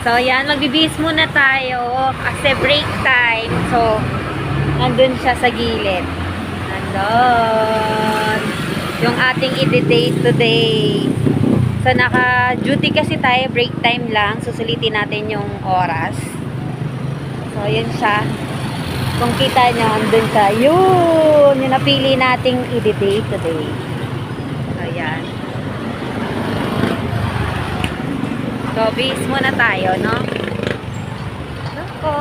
So, yan. Magbibihis muna tayo kasi break time. So, nandun siya sa gilid. Nandun. Yung ating i-date today. So, naka-duty kasi tayo. Break time lang. Susulitin natin yung oras. So, yun siya. Kung kita nyo, andun siya. Yun! Yung napili nating i-date today. So, yan. So, bihis muna tayo, no? Ako.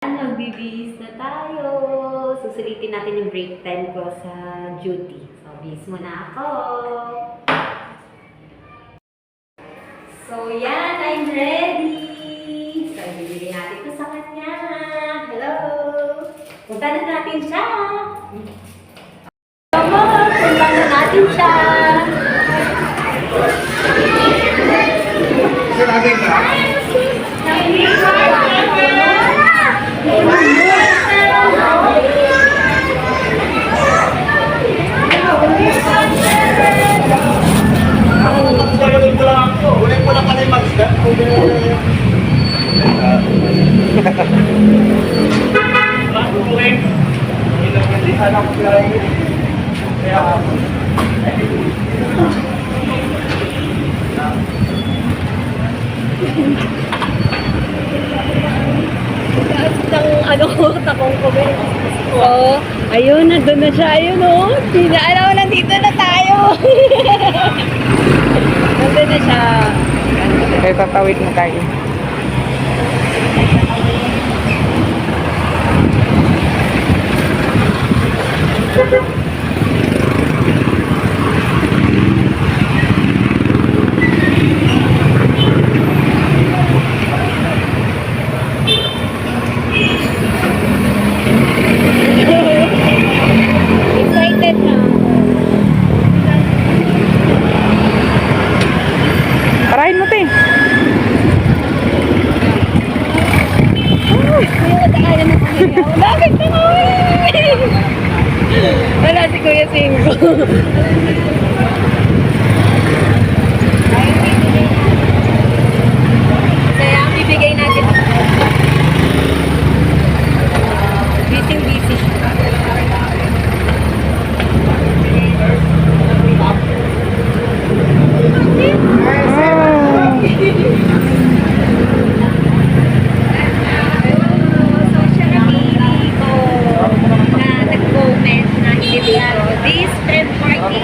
Magbibihis na tayo. Susulitin natin yung break time ko sa duty. So, bihis muna ako. So, yan. I'm ready. So, ibibigay natin ito sa kanya. Hello. Punta na natin siya. Come on. Punta na natin siya. Sinabi ka? Ulit mo lang pala yung magsda. Takong ko ba? So, ayun, nandun na siya. Ayun, oh. Alam, nandito na tayo. Nandun na siya. Kaya tatawid na tayo. Excited na. Parahin mo, te. Bakit na nga? Wala si Kuya Singgo. Kaya ang bibigay natin. Busy siya. This trip party.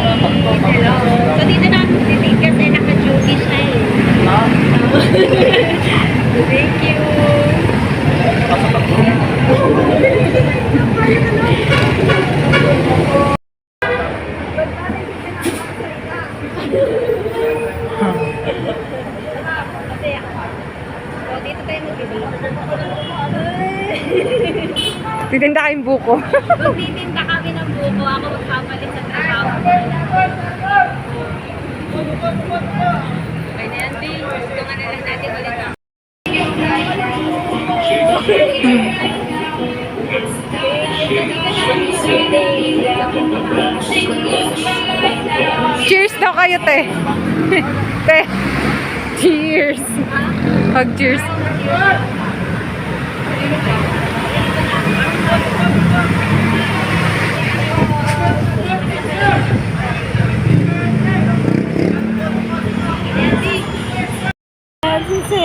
Hello. So, dito na ako titig kasi naka-duty siya eh. Thank you. So, dito tayo mag-ibig. Titinda kayong buko. Magtitinda kami ng buko. Ako magpapalit sa trabaho. Okay na yan, Bill. Tungan na lang natin ulit. Cheers daw kayo, te. Te. Cheers. Hug cheers. So,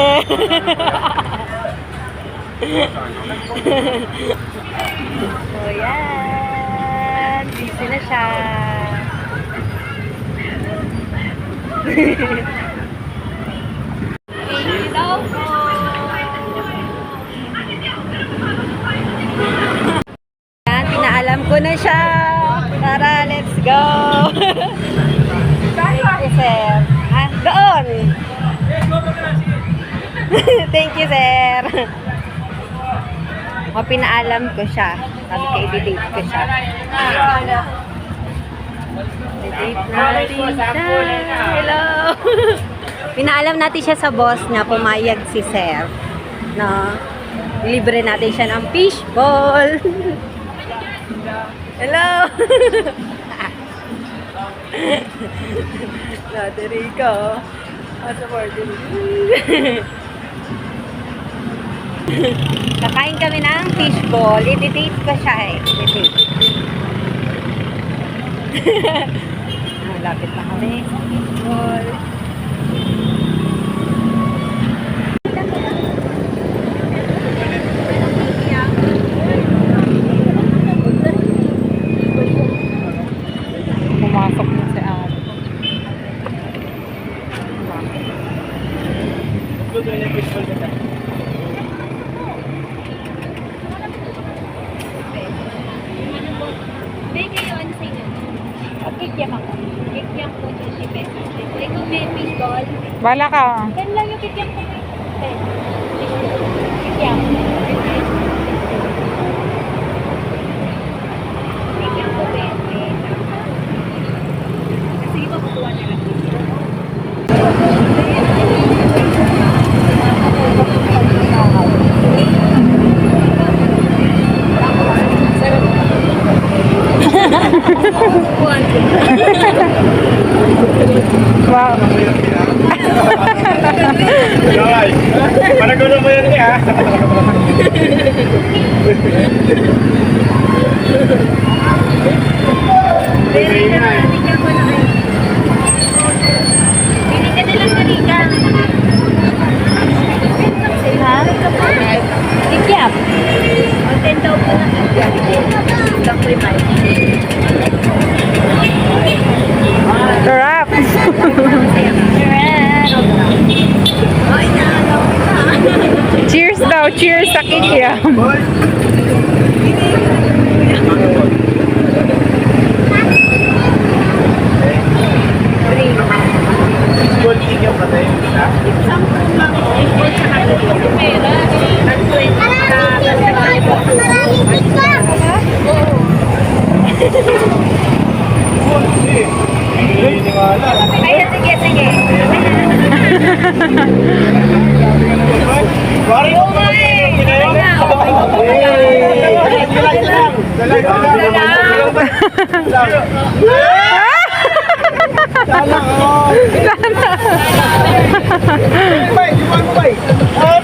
yan. Busy na siya. Hello po. Yan, pinaalam ko na siya. Tara, let's go. Thank you, sir. Ah, doon. Thank you, sir. O, pinaalam ko siya. Sabi ko, i-date ko siya. I-date natin siya. Hello. Pinaalam natin siya sa boss niya. Pumayag si sir. No? Libre natin siya ng fishball. Hello! Dati Rico. Asa party. Kakain kami ng fishball. I-date ko siya eh. I-date. Lapit na kami. Fishball. Pumasok na si Ate. May kayo ano sa inyo? Kikyam ako. Kikyam po 20 pesos. Ikaw may fishball. Bala ka. Yan lang yung kikyam ko. Kikyam. Kikyam ko 20. Kasi iba kukuha na lang. Wow. Yay! Panagulo mo yan niya. Bili ka na. Kikyam ko na kayo. Bili ka na lang kanina. Ha? Kikyam. O 10 daw po na kikyam. Isang remind. Sarap. Cheers daw. Cheers sa kikiam. Gold king yung patay. Ay, sige, sige. Wari mo ba?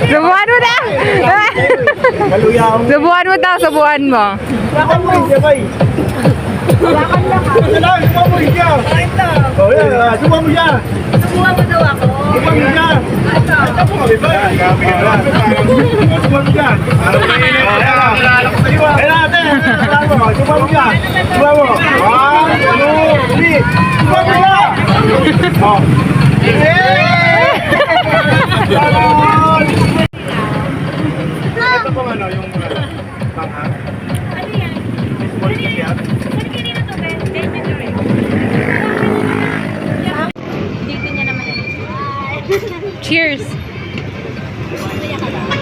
Subuan mo na. Subuan mo daw. Subuan mo. Subuhan mo daw ako. Ito pong ano, yung panghang. Ano yan? Small kikyat. Saan kanina to, Ben? Dito rin. Dito niya naman. Cheers. Masaya ka ba?